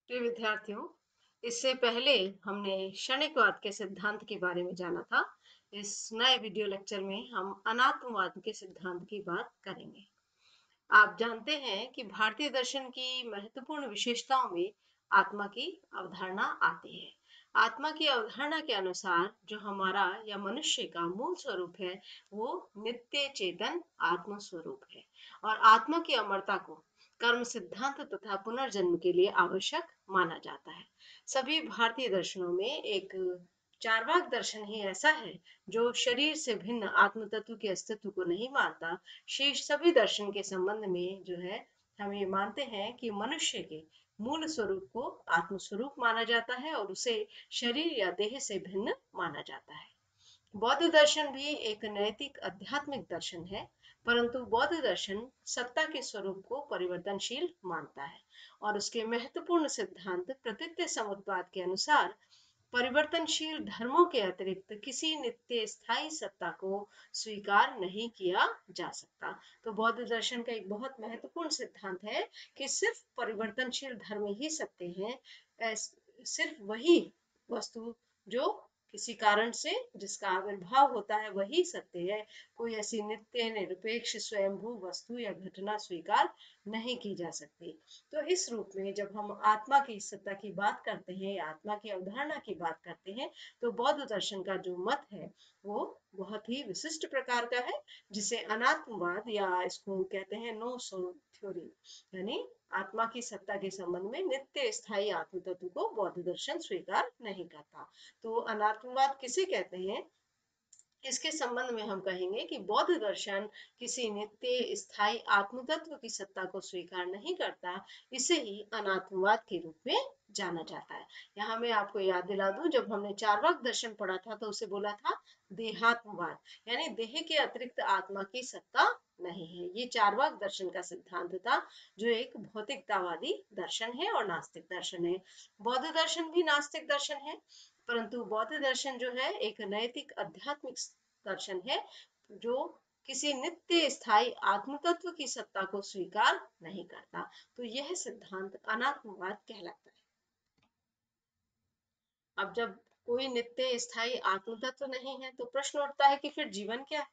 प्रिय विद्यार्थियों, इससे पहले हमने क्षणिकवाद के सिद्धांत के बारे में जाना था। इस नए वीडियो लेक्चर में हम अनात्मवाद के सिद्धांत की बात करेंगे। आप जानते हैं कि भारतीय दर्शन की महत्वपूर्ण विशेषताओं में आत्मा की अवधारणा आती है। आत्मा की अवधारणा के अनुसार जो हमारा या मनुष्य का मूल स्वरूप है, वो नित्य चेतन आत्म स्वरूप है और आत्मा की अमरता को कर्म सिद्धांत तथा पुनर्जन्म के लिए आवश्यक माना जाता है। सभी भारतीय दर्शनों में एक चार्वाक दर्शन ही ऐसा है जो शरीर से भिन्न आत्म तत्व के अस्तित्व को नहीं मानता। शेष सभी दर्शन के संबंध में जो है, हम ये मानते हैं कि मनुष्य के मूल स्वरूप को आत्म स्वरूप माना जाता है और उसे शरीर या देह से भिन्न माना जाता है। बौद्ध दर्शन भी एक नैतिक आध्यात्मिक दर्शन है, परंतु बौद्ध दर्शन सत्ता के स्वरूप को परिवर्तनशील मानता है और उसके महत्वपूर्ण सिद्धांत प्रतीत्य समुद्वाद के अनुसार परिवर्तनशील धर्मों के अतिरिक्त किसी नित्य स्थायी सत्ता को स्वीकार नहीं किया जा सकता। तो बौद्ध दर्शन का एक बहुत महत्वपूर्ण सिद्धांत है कि सिर्फ परिवर्तनशील धर्म ही सत्य हैं। सिर्फ वही वस्तु जो किसी कारण से जिसका आविर्भाव होता है वही सत्य है। कोई ऐसी नित्य निरपेक्ष स्वयंभू वस्तु या घटना स्वीकार नहीं की जा सकती। तो इस रूप में जब हम आत्मा की सत्ता की बात करते हैं या आत्मा की अवधारणा की बात करते हैं, तो बौद्ध दर्शन का जो मत है वो बहुत ही विशिष्ट प्रकार का है, जिसे अनात्मवाद या इसको कहते हैं नो सोल थ्योरी, यानी आत्मा की सत्ता के संबंध में नित्य स्थायी आत्म तत्व को बौद्ध दर्शन स्वीकार नहीं करता। तो अनात्मवाद किसे कहते हैं, इसके संबंध में हम कहेंगे कि बौद्ध दर्शन किसी नित्य स्थायी आत्म तत्व की सत्ता को स्वीकार नहीं करता। इसे ही अनात्मवाद के रूप में जाना जाता है। यहाँ मैं आपको याद दिला दूं, जब हमने चार्वाक दर्शन पढ़ा था तो उसे बोला था देहात्मवाद, यानी देह के अतिरिक्त आत्मा की सत्ता नहीं है। ये चार्वाक दर्शन का सिद्धांत था, जो एक भौतिकतावादी दर्शन है और नास्तिक दर्शन है। बौद्ध दर्शन भी नास्तिक दर्शन है, परंतु बौद्ध दर्शन जो है एक नैतिक आध्यात्मिक दर्शन है, जो किसी नित्य स्थायी आत्म तत्व की सत्ता को स्वीकार नहीं करता। तो यह सिद्धांत अनात्मवाद कहलाता है। अब जब कोई नित्य स्थायी आत्म तत्व नहीं है, तो प्रश्न उठता है कि फिर जीवन क्या है।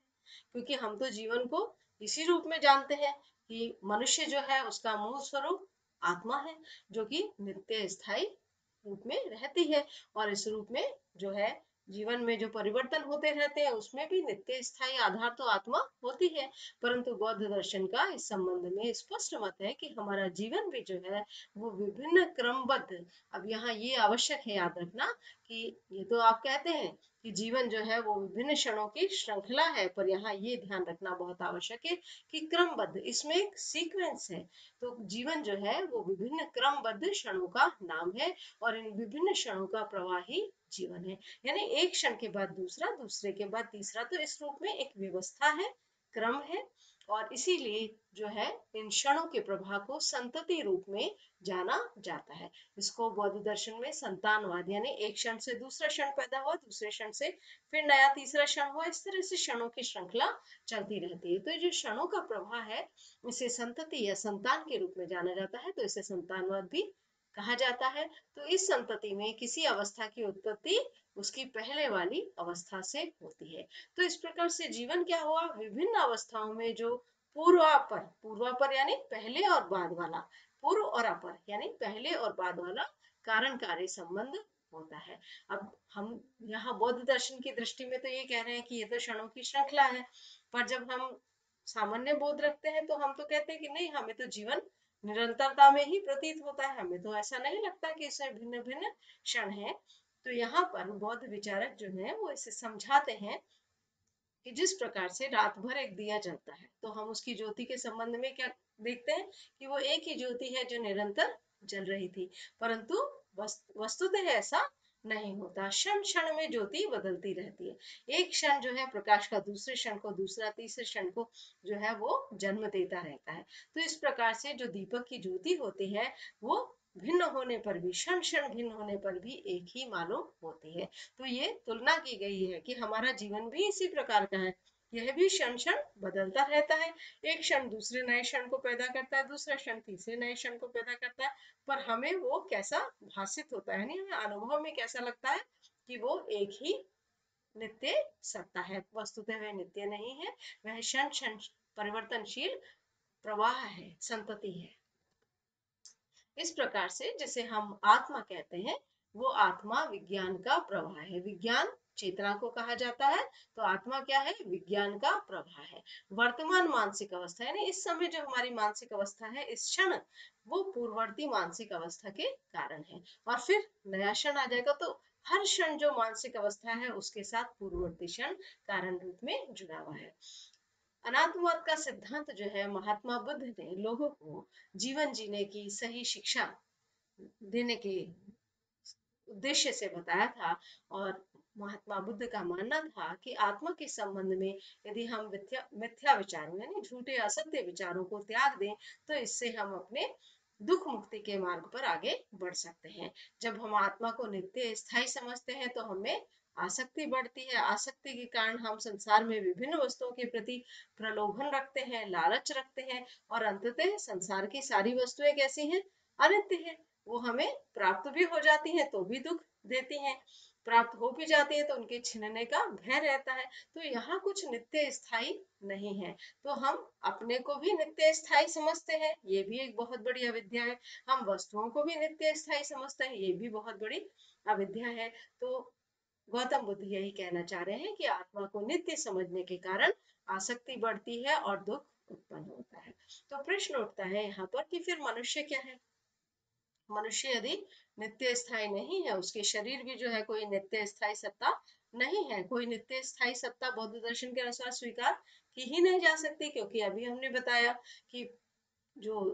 क्योंकि हम तो जीवन को इसी रूप में जानते हैं कि मनुष्य जो है उसका मूल स्वरूप आत्मा है, जो कि नित्य स्थायी रूप में रहती है और इस रूप में जो है जीवन में जो परिवर्तन होते रहते हैं उसमें भी नित्य स्थायी आधार तो आत्मा होती है। परंतु बौद्ध दर्शन का इस संबंध में स्पष्ट मत है कि हमारा जीवन भी जो है वो विभिन्न क्रमबद्ध। अब यहाँ ये आवश्यक है याद रखना कि ये तो आप कहते हैं कि जीवन जो है वो विभिन्न क्षणों की श्रृंखला है, पर यहाँ ये ध्यान रखना बहुत आवश्यक है कि क्रमबद्ध, इसमें एक सीक्वेंस है। तो जीवन जो है वो विभिन्न क्रमबद्ध क्षणों का नाम है और इन विभिन्न क्षणों का प्रवाह ही जीवन है। यानी एक क्षण के बाद दूसरा, दूसरे के बाद तीसरा, तो इस रूप में एक व्यवस्था है, क्रम है और इसीलिए जो है इन क्षणों के प्रवाह को संतति रूप में जाना जाता है। इसको बौद्ध दर्शन में संतानवाद, यानी एक क्षण से दूसरा क्षण पैदा हुआ, दूसरे क्षण से फिर नया तीसरा क्षण हुआ, इस तरह से क्षणों की श्रृंखला चलती रहती है। तो जो क्षणों का प्रवाह है इसे संतति या संतान के रूप में जाना जाता है, तो इसे संतानवाद भी कहा जाता है। तो इस संतति में किसी अवस्था की उत्पत्ति उसकी पहले वाली अवस्था से होती है। तो इस प्रकार से जीवन क्या हुआ, विभिन्न अवस्थाओं में जो पूर्वापर, पूर्वापर यानी पहले और बाद वाला, पूर्व और अपर यानी पहले और बाद वाला कारण कार्य संबंध होता है। अब हम यहाँ बौद्ध दर्शन की दृष्टि में तो ये कह रहे हैं कि ये तो क्षणों की श्रृंखला है, पर जब हम सामान्य बोध रखते हैं तो हम तो कहते हैं कि नहीं, हमें तो जीवन निरंतरता में ही प्रतीत होता है, हमें तो ऐसा नहीं लगता कि इसमें भिन्न भिन्न क्षण है। तो यहाँ पर बौद्ध विचारक जो है वो इसे समझाते हैं कि जिस प्रकार से रात भर एक दिया जलता है तो हम उसकी ज्योति के संबंध में क्या देखते हैं कि वो एक ही ज्योति है जो निरंतर जल रही थी, परंतु वस्तुतः ऐसा नहीं होता। क्षण क्षण में ज्योति बदलती रहती है। एक क्षण जो है प्रकाश का दूसरे क्षण को, दूसरा तीसरे क्षण को जो है वो जन्म देता रहता है। तो इस प्रकार से जो दीपक की ज्योति होती है वो भिन्न होने पर भी, क्षण क्षण भिन्न होने पर भी एक ही मालूम होती है। तो ये तुलना की गई है कि हमारा जीवन भी इसी प्रकार का है यह भी क्षण क्षण बदलता रहता है। एक क्षण दूसरे नए क्षण को पैदा करता है, दूसरा क्षण तीसरे नए क्षण को पैदा करता है, पर हमें वो कैसा भासित होता है, यानी हमें अनुभव में कैसा लगता है कि वो एक ही नित्य सत्ता है। वस्तुतः वह नित्य नहीं है, वह क्षण क्षण परिवर्तनशील प्रवाह है, संतति है। इस प्रकार से जिसे हम आत्मा कहते हैं, वो आत्मा विज्ञान का प्रवाह है। विज्ञान चेतना को कहा जाता है, तो आत्मा क्या है? विज्ञान का प्रवाह है। वर्तमान मानसिक अवस्था यानी इस समय जो हमारी मानसिक अवस्था है, इस क्षण, वो पूर्ववर्ती मानसिक अवस्था के कारण है। और फिर नया क्षण आ जाएगा, तो हर क्षण जो मानसिक अवस्था है उसके साथ पूर्ववर्ती क्षण कारण रूप में जुड़ा हुआ है। अनात्मवाद का सिद्धांत जो है, महात्मा बुद्ध ने लोगों को जीवन जीने की सही शिक्षा देने के उद्देश्य से बताया था। और महात्मा बुद्ध का मानना था कि आत्मा के संबंध में यदि हम मिथ्या विचारों यानी झूठे असत्य विचारों को त्याग दें, तो इससे हम अपने दुख मुक्ति के मार्ग पर आगे बढ़ सकते हैं। जब हम आत्मा को नित्य स्थायी समझते हैं, तो हमें आसक्ति बढ़ती है। आसक्ति के कारण हम संसार में विभिन्न वस्तुओं के प्रति प्रलोभन रखते हैं, लालच रखते हैं, और अंततः संसार की सारी वस्तुएं कैसी हैं? अनित्य है। वो हमें प्राप्त भी हो जाती हैं तो भी दुख देती हैं, प्राप्त हो भी जाती है तो उनके छिनने का भय रहता है। तो यहाँ कुछ नित्य स्थायी नहीं है। तो हम अपने को भी नित्य स्थायी समझते हैं, ये भी एक बहुत बड़ी अविद्या है। हम वस्तुओं को भी नित्य स्थायी समझते हैं, ये भी बहुत बड़ी अविद्या है। तो गौतम बुद्ध यही कहना चाह रहे हैं कि आत्मा को नित्य समझने के कारण आसक्ति बढ़ती है और दुख उत्पन्न होता है। तो प्रश्न उठता है यहाँ पर कि फिर मनुष्य क्या है? मनुष्य यदि नित्य स्थायी नहीं है, उसके शरीर भी जो है कोई नित्य स्थायी सत्ता नहीं है। कोई नित्य स्थायी सत्ता बौद्ध दर्शन के अनुसार स्वीकार की ही नहीं जा सकती, क्योंकि अभी हमने बताया कि जो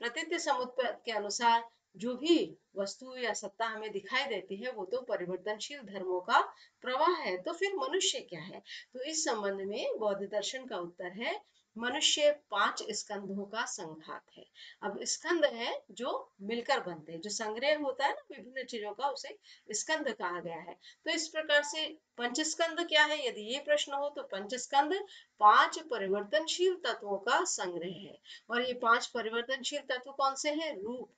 प्रतीत समुत्पाद के अनुसार जो भी वस्तु या सत्ता हमें दिखाई देती है, वो तो परिवर्तनशील धर्मों का प्रवाह है। तो फिर मनुष्य क्या है? तो इस संबंध में बौद्ध दर्शन का उत्तर है, मनुष्य 5 स्कंधों का संघात है। अब स्कंद है जो मिलकर बनते हैं, जो संग्रह होता है ना विभिन्न चीजों का, उसे स्कंद कहा गया है। तो इस प्रकार से पंचस्कंद क्या है? यदि ये प्रश्न हो तो पंचस्कंद 5 परिवर्तनशील तत्वों का संग्रह है। और ये 5 परिवर्तनशील तत्व कौन से हैं? रूप,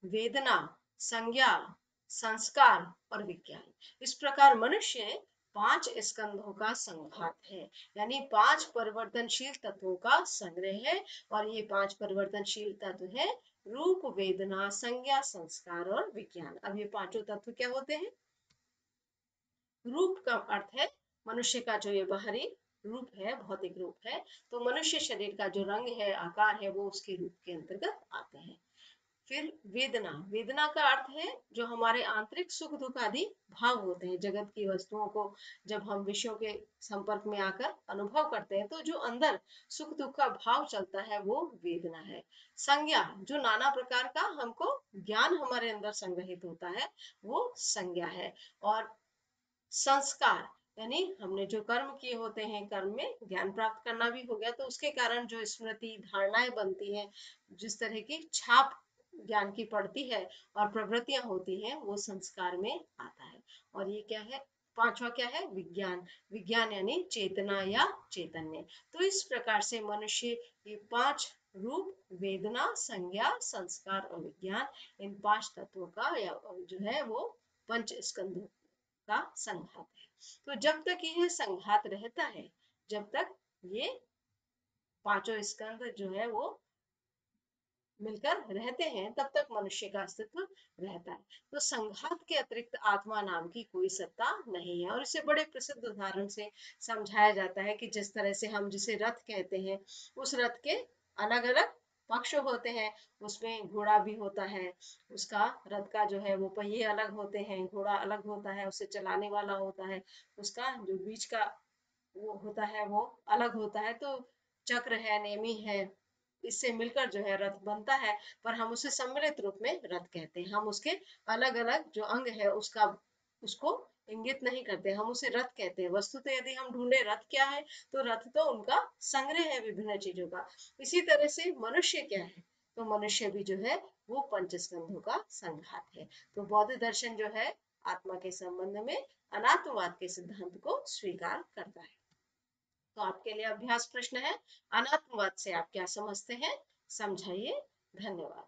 वेदना, संज्ञा, संस्कार और विज्ञान। इस प्रकार मनुष्य 5 स्कंधों का संघात है, यानी 5 परिवर्तनशील तत्वों का संग्रह है। और ये 5 परिवर्तनशील तत्व है रूप, वेदना, संज्ञा, संस्कार और विज्ञान। अब ये पांचों तत्व क्या होते हैं? रूप का अर्थ है मनुष्य का जो ये बाहरी रूप है, भौतिक रूप है। तो मनुष्य शरीर का जो रंग है, आकार है, वो उसके रूप के अंतर्गत आते हैं। फिर वेदना, वेदना का अर्थ है जो हमारे आंतरिक सुख दुख आदि भाव होते हैं। जगत की वस्तुओं को जब हम विषयों के संपर्क में आकर अनुभव करते हैं, तो जो अंदर सुख दुख का भाव चलता है, वो वेदना है। संज्ञा, जो नाना प्रकार का हमको ज्ञान हमारे अंदर संग्रहित होता है, वो संज्ञा है। और संस्कार, यानी हमने जो कर्म किए होते हैं, कर्म में ज्ञान प्राप्त करना भी हो गया, तो उसके कारण जो स्मृति धारणाएं बनती हैं, जिस तरह की छाप ज्ञान की पड़ती है और प्रवृत्तियां होती हैं, वो संस्कार में आता है। और ये क्या है? पांचवा क्या है? विज्ञान। विज्ञान यानी चेतना या चैतन्य। तो इस प्रकार से मनुष्य ये 5 रूप, वेदना, संज्ञा, संस्कार और विज्ञान, इन 5 तत्वों का या जो है वो पंच स्कंधों का संघात है। तो जब तक यह संघात रहता है, जब तक ये पांचों स्कंध जो है वो मिलकर रहते हैं, तब तक मनुष्य का अस्तित्व रहता है। तो संघात के अतिरिक्त आत्मा नाम की कोई सत्ता नहीं है। और इसे बड़े प्रसिद्ध उदाहरण से समझाया जाता है कि जिस तरह से हम जिसे रथ कहते हैं, उस रथ के अलग अलग पक्ष होते हैं। उसमें घोड़ा भी होता है, उसका रथ का जो है वो पहिए अलग होते हैं, घोड़ा अलग होता है, उसे चलाने वाला होता है, उसका जो बीच का वो होता है वो अलग होता है। तो चक्र है, नेमी है, इससे मिलकर जो है रथ बनता है। पर हम उसे सम्मिलित रूप में रथ कहते हैं। हम उसके अलग अलग जो अंग है उसका उसको इंगित नहीं करते, हम उसे रथ कहते हैं। वस्तुतः यदि हम ढूंढे रथ क्या है, तो रथ तो उनका संग्रह है विभिन्न चीजों का। इसी तरह से मनुष्य क्या है? तो मनुष्य भी जो है वो पंचस्कंधों का संघात है। तो बौद्ध दर्शन जो है आत्मा के संबंध में अनात्मवाद के सिद्धांत को स्वीकार करता है। तो आपके लिए अभ्यास प्रश्न है, अनात्मवाद से आप क्या समझते हैं? समझाइए। धन्यवाद।